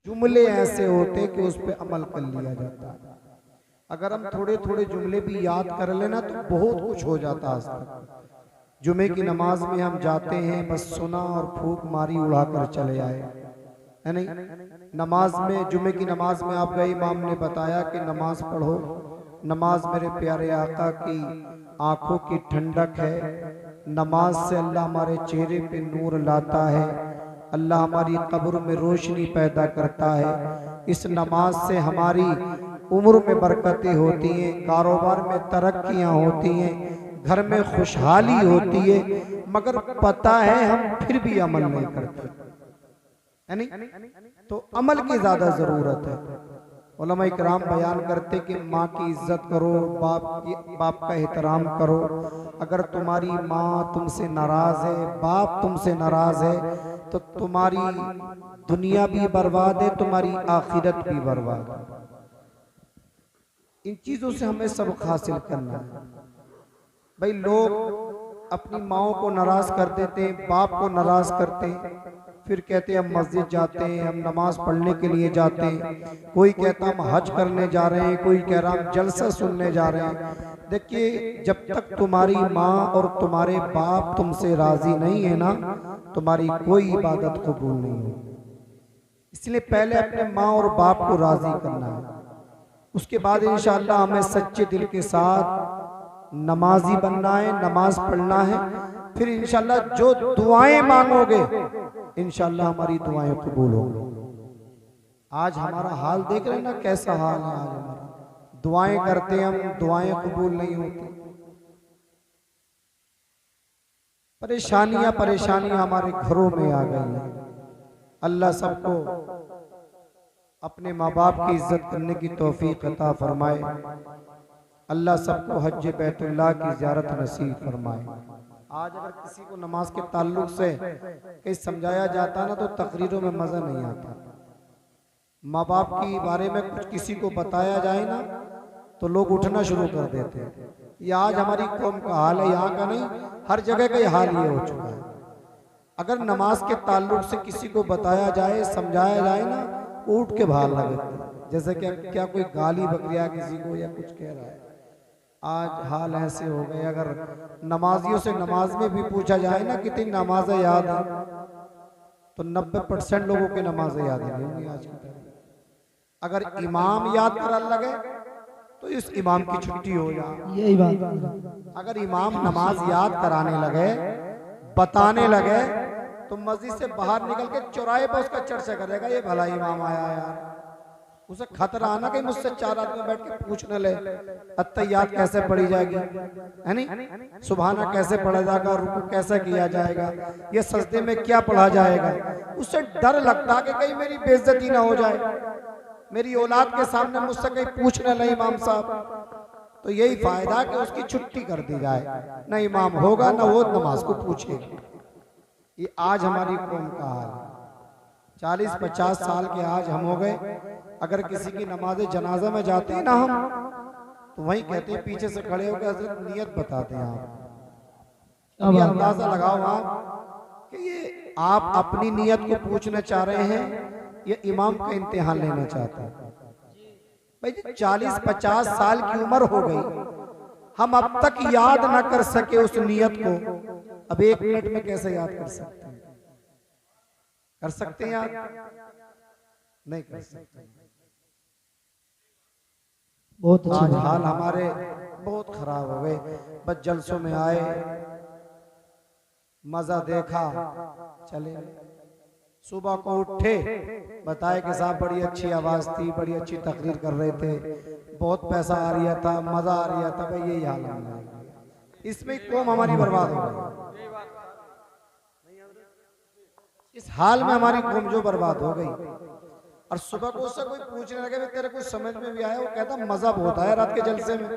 जुमले ऐसे होते कि उस पर अमल कर लिया जाता है। अगर हम थोड़े थोड़े जुमले भी याद कर लेना तो बहुत कुछ हो जाता है। आज तक जुमे की नमाज में हम जाते हैं, बस सुना और फूक मारी उड़ा कर चले आए, है नहीं। नमाज में, जुमे की नमाज में आप गए, इमाम ने बताया कि नमाज पढ़ो। नमाज मेरे प्यारे आका की आंखों की ठंडक है। नमाज से अल्लाह हमारे चेहरे पे नूर लाता है, अल्लाह हमारी कब्र में रोशनी पैदा करता है। इस नमाज से हमारी उम्र में बरकतें होती हैं, कारोबार में तरक्कियां होती हैं, घर में खुशहाली होती है। मगर पता है हम फिर भी अमल नहीं करते, है नहीं। तो अमल की ज्यादा जरूरत है। उलमा इकराम बयान करते कि माँ की इज्जत करो, बाप का एहतराम करो। अगर तुम्हारी माँ तुमसे नाराज है, बाप तुमसे नाराज है, तो तुम्हारी दुनिया भी बर्बाद है, तुम्हारी आखिरत भी बर्बाद है। इन चीजों से हमें सबक हासिल करना है। भाई लोग अपनी माओ को नाराज कर देते हैं, बाप को नाराज करते हैं, फिर कहते हैं हम मस्जिद जाते हैं, हम नमाज पढ़ने के लिए जाते हैं। कोई कहता हम हज करने जा रहे हैं, कोई कह रहा हम जलसा सुनने जा रहे हैं। देखिए, जब तक तुम्हारी माँ और तुम्हारे बाप तुमसे राजी नहीं है ना, तुम्हारी कोई इबादत कबूल नहीं होगी। इसलिए पहले अपने माँ और बाप को राजी करना है, उसके बाद इंशाअल्लाह हमें सच्चे दिल के साथ नमाजी बनना है, नमाज पढ़ना है। फिर इंशाअल्लाह जो दुआएं मांगोगे इंशाअल्लाह हमारी दुआएं कबूल होंगी। आज हमारा हाल देख रहे हैं ना, कैसा हाल है आज हमारा। दुआएं करते हम, दुआएं कबूल नहीं होती। परेशानियां हमारे घरों में आ गई हैं। अल्लाह सबको अपने माँ बाप की इज्जत करने की तौफीक अता फरमाए। अल्लाह सबको हज बैतुल्लाह की ज़ियारत नसीब फरमाए। आज अगर किसी को नमाज के ताल्लुक से कहीं समझाया जाता ना तो तकरीरों में मज़ा नहीं आता। माँ बाप के बारे में कुछ किसी को बताया जाए ना तो लोग उठना शुरू कर देते हैं। ये आज हमारी कौम का हाल है, यहाँ का नहीं, हर जगह का ये हाल ये हो चुका है। अगर नमाज के ताल्लुक से किसी को बताया जाए, समझाया जाए ना, उठ के बाहर लगे, जैसे कि क्या कोई गाली बकरिया किसी को या कुछ कह रहा है। आज हाल ऐसे हो गए, अगर नमाजियों से नमाज में भी पूछा जाए ना कितनी नमाजें याद है, तो 90% लोगों के नमाजें याद नहीं होंगी आज की तारीख। अगर इमाम याद करने लगे तो इस इमाम की छुट्टी हो जाए, यही बात। अगर इमाम नमाज याद कराने लगे, बताने लगे, तो मस्जिद से बाहर निकल के चौराहे पर उसका चर्चा करेगा, ये भला इमाम आया यार। उसे खतरा आना कि मुझसे 4 आदमी बैठ के पूछ न ले अत्तहियात कैसे पढ़ी जाएगी, है नहीं, सुबहाना कैसे पढ़ा जाएगा, रुकू कैसे किया जाएगा, ये सजदे में क्या पढ़ा जाएगा। उससे डर लगता कि कहीं मेरी बेइज्जती ना हो जाए, मेरी औलाद के सामने मुझसे कहीं पूछ न ले इमाम साहब। तो यही फायदा कि उसकी छुट्टी कर दी जाए, न इमाम होगा न वो नमाज को पूछेगा। ये आज हमारी कौम का हाल है। 40-50 साल के आज हम हो गए। अगर किसी की नमाज जनाजा में जाते हैं ना हम, तो वही कहते हैं पीछे से खड़े होकर हजरत नियत बताते हैं आप। ये अंदाजा लगाओ आप कि ये आप अपनी नियत को पूछना चाह रहे हैं या इमाम का इम्तिहान लेना चाहते हैं। भाई 40-50 साल की उम्र हो गई, हम अब तक याद ना कर सके उस नियत को, अब 1 मिनट में कैसे याद कर सकते हैं? कर सकते हैं याद? नहीं कर सकते। बहुत आज हाल हमारे बहुत खराब हो गए। बस जलसों में आए, मजा देखा, चले। सुबह को उठे, बताए कि साहब बड़ी अच्छी आवाज थी, बड़ी अच्छी तकरीर कर रहे थे, बहुत पैसा आ रहा था, मजा आ रहा था। भाई यही हाल है, इसमें कौम हमारी बर्बाद हो गई। इस हाल में हमारी कौम जो बर्बाद हो गई। और सुबह को उससे कोई पूछने लगे तेरे कुछ समझ में भी आया, वो कहता मजा बहुत आया रात के जलसे में,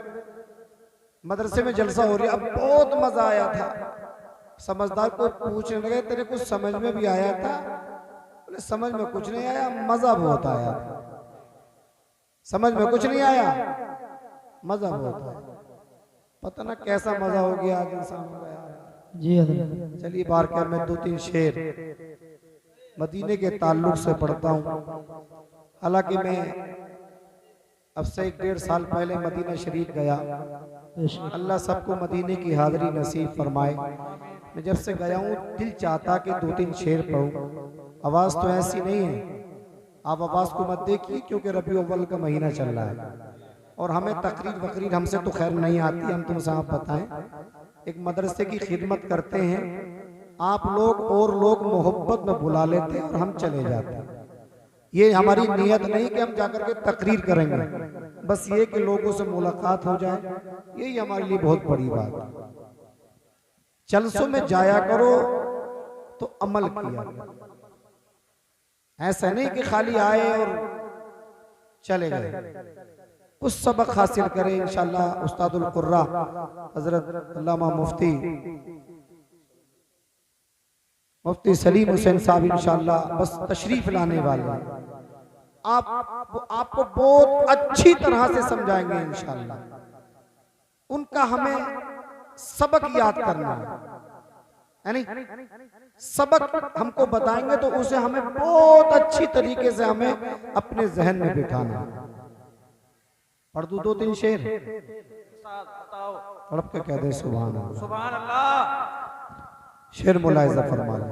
मदरसे में जलसा हो रहा, अब बहुत मजा आया था। समझदार कोई पूछने लगे तेरे कुछ समझ में भी आया था, बोले समझ में कुछ नहीं आया, मजा बहुत आया। समझ में कुछ नहीं आया, मजा बहुत आया। पता ना कैसा मजा हो गया आज इंसान का यार। जी चलिए बार कर मैं 2-3 शेर मदीने के ताल्लुक से पढ़ता हूँ। हालांकि मैं अब से 1-1.5 साल पहले मदीना शरीफ गया। अल्लाह सबको मदीने की हाज़री नसीब फरमाए। मैं जब से गया हूँ दिल चाहता कि 2-3 शेर पढ़ूं। आवाज़ तो ऐसी नहीं है, आप आवाज़ को मत देखिए, क्योंकि रबीउल अव्वल का महीना चल रहा है और हमें तकरीर वकरीर हमसे तो खैर नहीं आती। हम तुमसे आप बताएं, एक मदरसे की खिदमत करते हैं आप लोग और लोग मोहब्बत में बुला लेते हैं और हम चले जाते हैं। ये हमारी नियत नहीं कि हम जाकर के तकरीर करेंगे, बस ये कि लोगों से मुलाकात हो जाए, यही हमारे लिए बहुत बड़ी बात है। जलसों में जाया करो तो अमल किया, ऐसा नहीं कि खाली आए और चले गए। कुछ सबक हासिल करें इंशाअल्लाह। उस्तादुल कुर्रा हजरत अल्लामा मुफ्ती सलीम हुसैन साहब इंशाअल्लाह बस तशरीफ लाने वाले हैं। आपको बहुत अच्छी तरह से समझाएंगे इंशाअल्लाह। उनका हमें सबक याद करना है नहीं, सबक हमको बताएंगे तो उसे हमें बहुत अच्छी तरीके से हमें अपने जहन में बिठाना है। पढ़ दूं 2-3 शेर, तड़प के कह दे सुभान अल्लाह, सुभान अल्लाह। शेर मुलाहिजा फरमाना।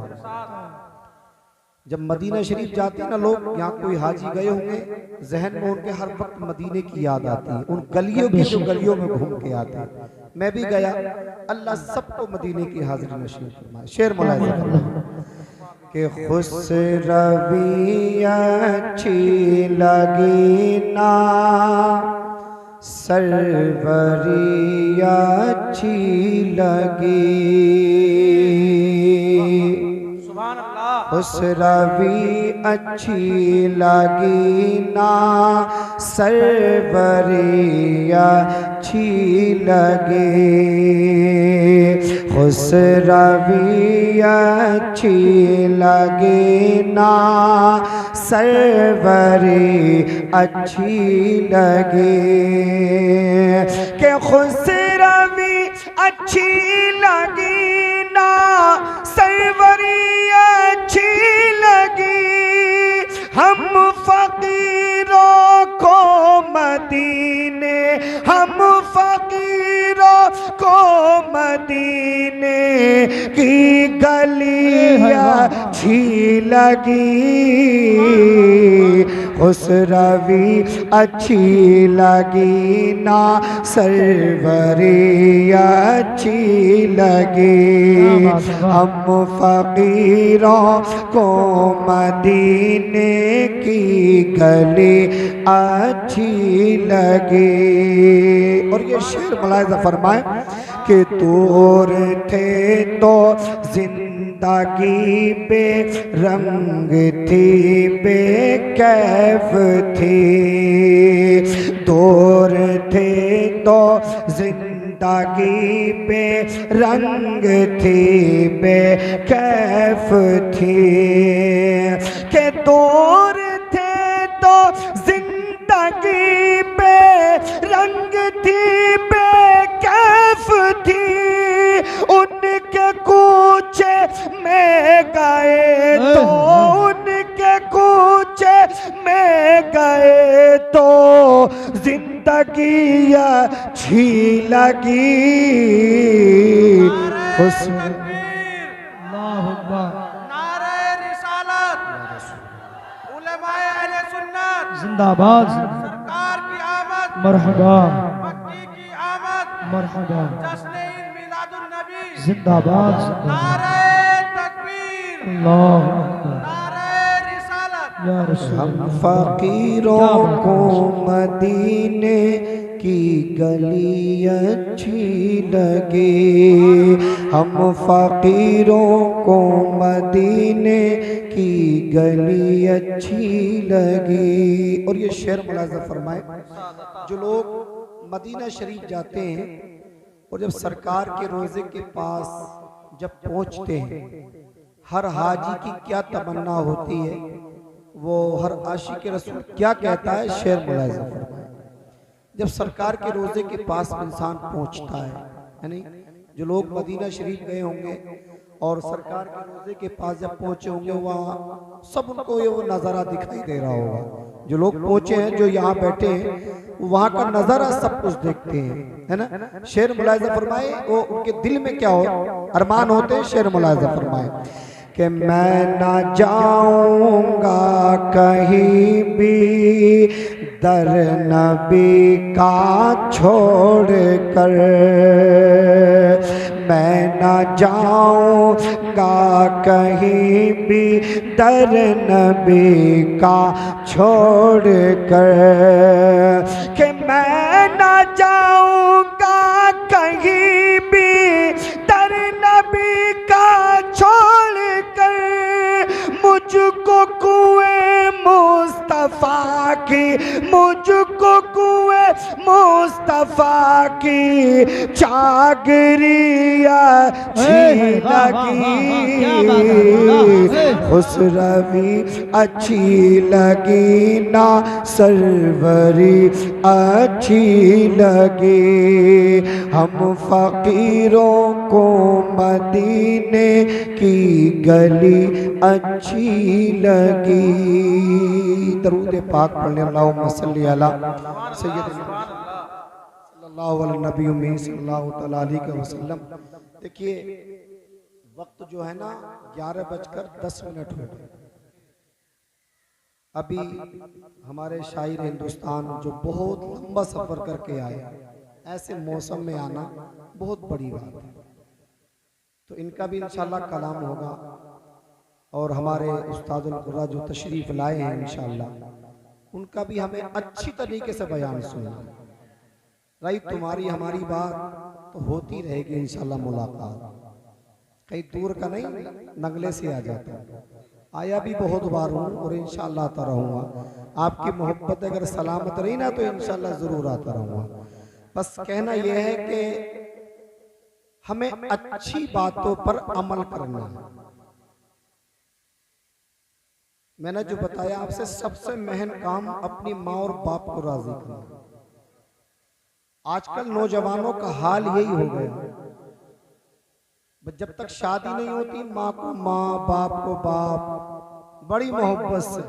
जब मदीना शरीफ जाते हैं ना लोग, यहाँ कोई हाजी गए होंगे, जहन में उनके हर वक्त मदीने की याद आती है, उन गलियों की जो गलियों में घूम के आते हैं। मैं भी गया, अल्लाह सबको मदीने की हाजिरी नसीब फरमाए। शेर मुलाहिजा फरमाना कि खुसरवी अच्छी लगी ना, सरवरी अच्छी लगी, खुसरवी अच्छी लगी ना, सरवरी अच्छी लगी, खुसरवी अच्छी लगी ना, सरवरी अच्छी लगी, के खुसरवी अच्छी लगी ना, सरवरी अच्छी लगी, हम फकीरों को मदीने, हम फकीरों को मदीने की गलियां अच्छी लगी, खुसरवी अच्छी लगी ना, सरवरी अच्छी लगी, हम फकीरों को मदीने की गली अच्छी लगी। और ये शेर मुलाहिजा फरमाए कि दूर थे तो जिंदगी बेरंग थी, बेकैफ थी, दूर थे तो जिंदगी बेरंग थी, बेकैफ थी, के दूर थे तो जिंदगी बेरंग थी, बेकैफ थी, उनके कूचे में गए तो, उनके कूचे में गए तो जिंदगी अच्छी लगी, जिंदाबाद, सरकार की आमद, मरहबा, मक्की की आमद, मरहबा, जश्न ईद मिलादुन नबी, जिंदाबाद, नारे तकबीर, अल्लाह अकबर, नारे रिसालत। या रसूल हम फकीरों को मदीने की गली अच्छी लगी, हम फकीरों को मदीने की गली अच्छी लगी। और ये शेर मुलाहिजा फरमाए, जो लोग मदीना शरीफ जाते हैं और जब सरकार के रोज़े के पास जब पहुंचते हैं, हर हाजी की क्या तमन्ना होती है, वो हर आशिक रसूल क्या कहता है, शेर मुलाहिजा फरमाए। जब सरकार के रोज़े के पास इंसान पहुंचता है, यानी जो लोग मदीना शरीफ गए होंगे और सरकार के रोजे के पास जब पहुंचे होंगे वहाँ सब उनको ये वो नज़ारा दिखाई दे रहा होगा। जो लोग पहुंचे हैं, जो यहाँ बैठे हैं, वहाँ का नज़ारा सब कुछ देखते हैं, है ना। शेर मुलाहिज़ा फरमाए वो उनके दिल में क्या हो अरमान होते हैं। शेर मुलाहिज़ा फरमाए कि मैं ना जाऊंगा कहीं भी दर नबी का छोड़ कर, मैं ना जाऊंगा कहीं भी दर नबी का छोड़ कर, कि मैं ना जाऊंगा कहीं भी दर नबी का छोड़ कर, मुझको कुएं मुस्तफा की, मुझको कुएं मुस्तफा की चागरिया अच्छी लगी, खुसरवी अच्छी लगी ना सरवरी अच्छी लगी, हम फकीरों को मदीने की गली अच्छी लगी। दरूद पाक पढ़ने अल्लाहुम्मा सल्ली अला सय्यदना सल्लल्लाहु अलैहि नबी सल्लल्लाहु तआला अलैहि वसल्लम। देखिए वक्त जो है ना 11:10 हो गए। अभी हमारे शायर हिंदुस्तान जो बहुत लंबा सफर करके आए, ऐसे मौसम में आना बहुत बड़ी बात है। तो इनका भी इंशाल्लाह कलाम होगा और हमारे उस्तादुल कुर्रा जो तशरीफ लाए हैं इंशाल्लाह उनका भी हमें अच्छी तरीके से बयान सुनना। राइट, तुम्हारी हमारी बात तो होती रहेगी इंशाल्लाह। मुलाकात कहीं दूर का नहीं, नगले से आ जाता है। आया भी बहुत बार हूँ और इंशाल्लाह आता रहूँगा। आपकी मोहब्बत अगर सलामत रही ना तो इंशाल्लाह ज़रूर आता रहूँगा। बस कहना यह है कि हमें अच्छी बातों पर अमल करना है। मैंने जो बताया आपसे, सबसे महन काम अपनी माँ और बाप को राजी करना। आजकल नौजवानों का हाल यही हो गया, जब तक शादी नहीं होती माँ को माँ, बाप को बाप, बड़ी मोहब्बत से,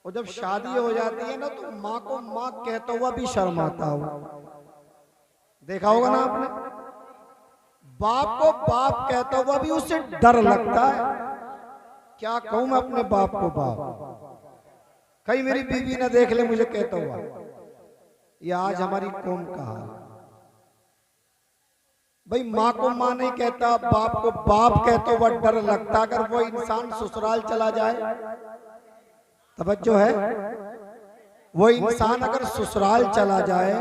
और जब शादी हो जाती है ना तो माँ को माँ कहता हुआ भी शर्माता हो। देखा होगा ना आपने, बाप को बाप कहता हुआ भी उसे डर लगता है। क्या कहूं मैं अपने बाप को बाप, कहीं मेरी बीवी ना देख ले मुझे कहता हुआ। ये आज हमारी कौम का हाल। भाई माँ को माँ नहीं कहता, बाप को बाप कहता हुआ डर लगता। अगर वो इंसान ससुराल चला जाए, तवज्जो है, वो इंसान अगर ससुराल चला जाए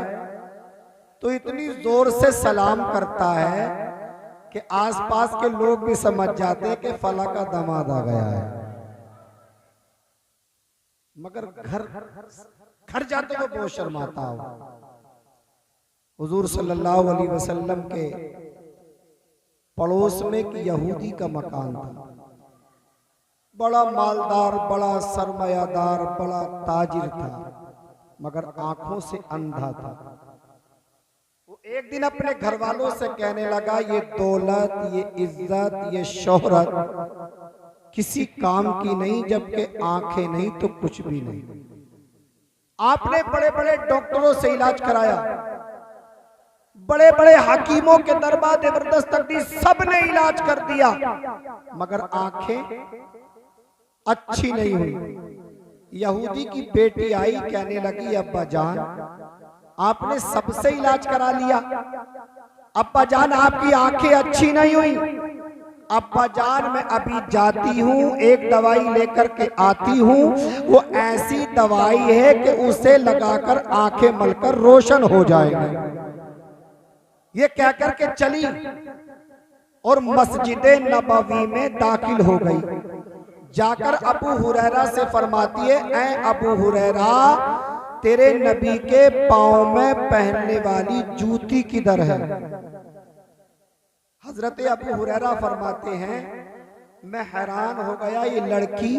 तो इतनी जोर से सलाम करता है कि आसपास के लोग भी समझ जाते हैं कि फला का दामाद आ गया है। मगर घर जाते वो बहुत शर्माता हो। हुजूर सल्लल्लाहु अलैहि वसल्लम के पड़ोस में एक यहूदी का मकान था। बड़ा मालदार, बड़ा सरमायादार, बड़ा ताजिर था, मगर आंखों से अंधा था। वो एक दिन अपने घर वालों से कहने लगा, ये दौलत, ये इज्जत, ये शोहरत किसी काम की नहीं, जबकि आंखें नहीं तो कुछ भी नहीं। आपने बड़े बड़े डॉक्टरों से इलाज कराया, बड़े बड़े हकीमों के दरबार जबरदस्त तक दी, सबने इलाज कर दिया, मगर आंखें अच्छी नहीं हुई। यहूदी की बेटी आई, कहने लगी, अब्बा जान आपने सबसे इलाज करा लिया, अब्बा जान आपकी आंखें अच्छी नहीं हुई। अब्बा जान मैं अभी जाती हूँ, एक दवाई लेकर के आती हूँ, वो ऐसी दवाई है कि उसे लगाकर आंखें मलकर रोशन हो जाएंगी। ये कहकर के चली और मस्जिद नबवी में दाखिल हो गई। जाकर अबू हुरैरा से फरमाती है, ऐ अबू हुरैरा, तेरे नबी के पांव में पहनने वाली जूती किधर है? हजरत अबू हुरैरा फरमाते हैं, मैं हैरान हो गया, ये लड़की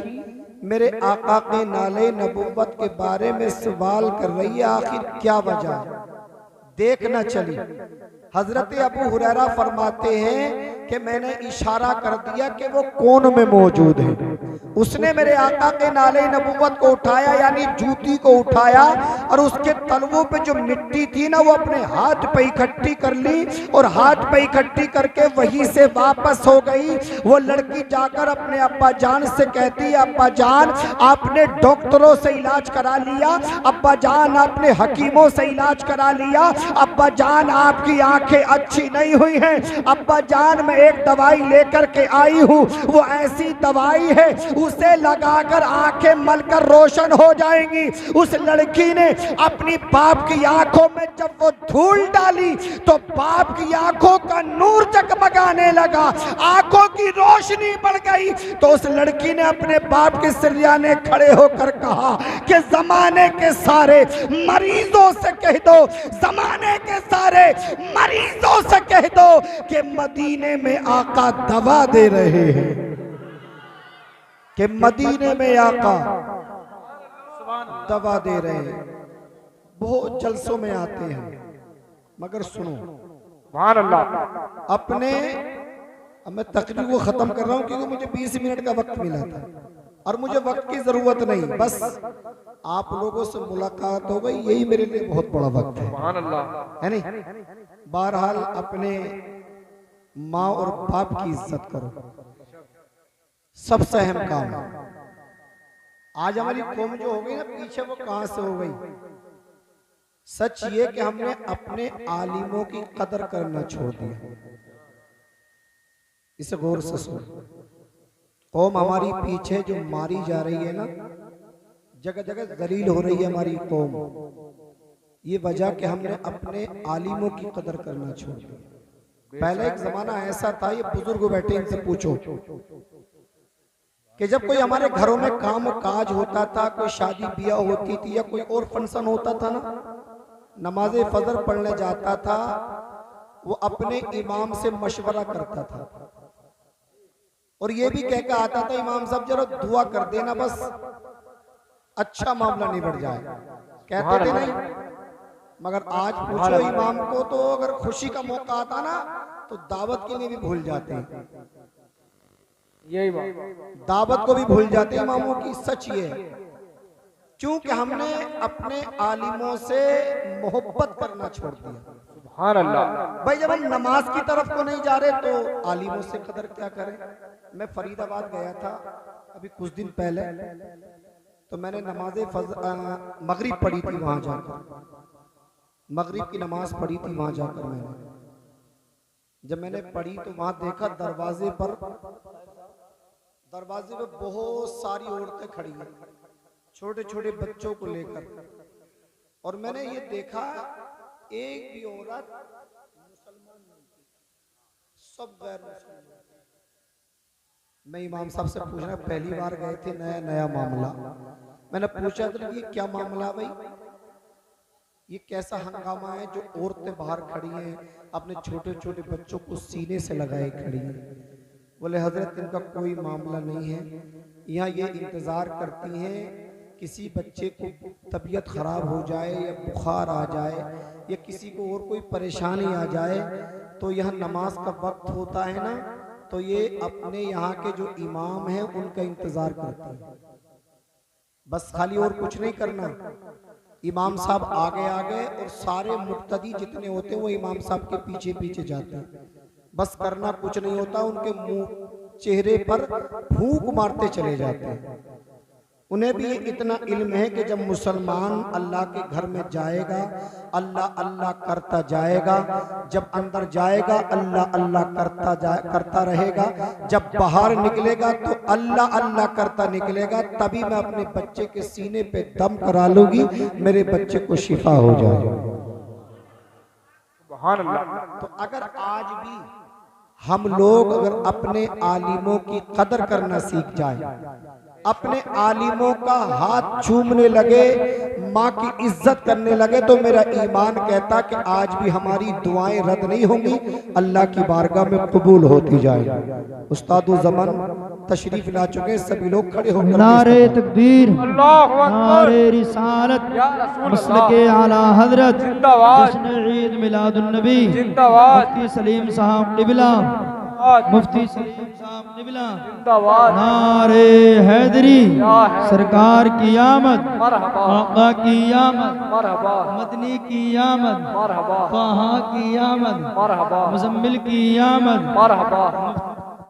मेरे आका के नाले नबुव्वत के बारे में सवाल कर रही है, आखिर क्या वजह? देखना चली। हजरत अबू हुरैरा फरमाते हैं कि मैंने इशारा कर दिया कि वो कौन में मौजूद है। उसने मेरे आका के नाले नबूवत को उठाया, यानी जूती को उठाया, और उसके तलवों पे जो मिट्टी थी ना वो अपने हाथ पे इकट्ठी कर ली, और हाथ पे इकट्ठी करके वहीं से वापस हो गई। वो लड़की जाकर अपने अब्बा जान से कहती है, अब्बा जान आपने डॉक्टरों से इलाज करा लिया, अब्बा जान आपने हकीमों से इलाज करा लिया, अब्बा जान आपकी आंखें अच्छी नहीं हुई हैं, अब्बा जान मैं एक दवाई लेकर के आई हूँ, वो ऐसी दवाई है उसे लगाकर आंखें मलकर रोशन हो जाएंगी। उस लड़की ने अपनी बाप की आंखों में जब वो धूल डाली तो बाप की आंखों का नूर जगमगाने लगा, आंखों की रोशनी बढ़ गई। तो उस लड़की ने अपने बाप के सिरयाने खड़े होकर कहा कि जमाने के सारे मरीजों से कह दो, जमाने के सारे मरीजों से कह दो कि मदीने में आका दवा दे रहे हैं, कि मदीने में आका दवा दे रहे हैं। बहुत जलसों में आते हैं, मगर सुनो अपने, अब मैं तकरीर को खत्म कर रहा हूं क्योंकि मुझे 20 मिनट का वक्त मिला था और मुझे वक्त की जरूरत नहीं, बस आप लोगों से मुलाकात हो गई, यही मेरे लिए बहुत बड़ा वक्त है नहीं। बहरहाल अपने माँ और बाप की इज्जत करो, सबसे अहम काम है। आज हमारी कौम जो हो गई ना पीछे, वो कहां से हो गई? सच ये कि हमने अपने आलिमों की कदर करना छोड़ दिया। इसे गौर से सुनो, कौम हमारी पीछे जो मारी जा रही है ना, जगह जगह जलील हो रही है हमारी कौम, ये वजह कि हमने अपने आलिमों की कदर करना छोड़ दिया। पहले एक जमाना ऐसा था, ये बुजुर्ग बैठे इनसे पूछो, कि जब कोई हमारे घरों में काम काज होता था, कोई शादी ब्याह होती थी या कोई और फंक्शन होता था ना, नमाज फजर पढ़ने जाता था, वो अपने इमाम से मशवरा करता था और ये भी कह के आता था, इमाम साहब जरा दुआ कर देना, बस अच्छा मामला निबट जाए। कहते थे नहीं? मगर आज पूछो इमाम को तो अगर खुशी का मौका आता ना तो दावत के लिए भी भूल जाते हैं, यही दावत को भी भूल जाते हैं इमामों की। सच ये है, क्योंकि हमने अपने आलिमों से मोहब्बत करना छोड़ दिया। सुभान अल्लाह। भाई जब हम नमाज की तरफ को नहीं जा रहे तो आलिमों से कदर क्या करें? मैं फरीदाबाद गया था अभी कुछ दिन पहले, तो मैंने नमाज मगरिब पढ़ी थी वहां जाकर, मगरिब की नमाज पढ़ी थी वहां जाकर। जब मैंने पढ़ी तो वहां देखा दरवाजे पर बहुत सारी औरतें खड़ी हैं, छोटे छोटे बच्चों को लेकर, और मैंने ये देखा एक भी औरत मुसलमान नहीं थी, सब गैर मुसलमान। मैं इमाम साहब से पूछना, पहली बार गए थे, नया मामला, मैंने पूछा था ये क्या मामला भाई, ये कैसा हंगामा है जो औरतें बाहर खड़ी हैं अपने छोटे छोटे बच्चों को सीने से लगाए खड़ी हैं? बोले हजरत इनका कोई मामला नहीं है, यहाँ ये इंतज़ार करती हैं किसी बच्चे को तबीयत ख़राब हो जाए या बुखार आ जाए या किसी को और कोई परेशानी आ जाए, तो यह नमाज का वक्त होता है ना, तो ये अपने यहाँ के जो इमाम हैं उनका इंतज़ार करती हैं, बस खाली और कुछ नहीं करना। इमाम साहब आगे आगे और सारे मुक्तदी जितने होते हैं वो इमाम साहब के पीछे पीछे जाते हैं, बस करना कुछ नहीं होता, उनके मुंह चेहरे पर फूंक मारते चले जाते हैं। उन्हें भी इतना इल्म है कि जब मुसलमान अल्लाह के घर में जाएगा अल्लाह अल्लाह करता जाएगा, जब अंदर जाएगा अल्लाह अल्लाह करता रहेगा, जब बाहर निकलेगा तो अल्लाह अल्लाह करता निकलेगा, तभी मैं अपने बच्चे के सीने पे दम करा लूंगी, मेरे बच्चे को शिफा हो जाएगा। तो अगर आज भी हम लोग अगर अपने आलिमों की कदर करना सीख जाए, अपने आलिमों का हाथ चूमने लगे, माँ की इज्जत करने लगे, तो मेरा ईमान कहता कि आज भी हमारी दुआएं रद्द नहीं होंगी, अल्लाह की बारगाह में कबूल होती जाए। उस्तादुज़्ज़मान तशरीफ ला चुके हैं, सभी लोग खड़े होकर नारे तकबीर, अल्लाहु अकबर, नारे रिसालत, या रसूल मसलके अल्लाह, आला हजरत, जिंदाबाद, जश्न ईद मिलादुन नबी, जिंदाबाद, मुफ्ती सलीम साहब निबला, मुफ्ती सलीम साहब निबला, जिंदाबाद, नारे हैदरी, या हैदरी, सरकार की आमद, मरहबा, आका की आमद, मरहबा, मदनी की आमद, मरहबा, ताहा की आमद, मरहबा, मुजम्मिल की आमद, मरहबा,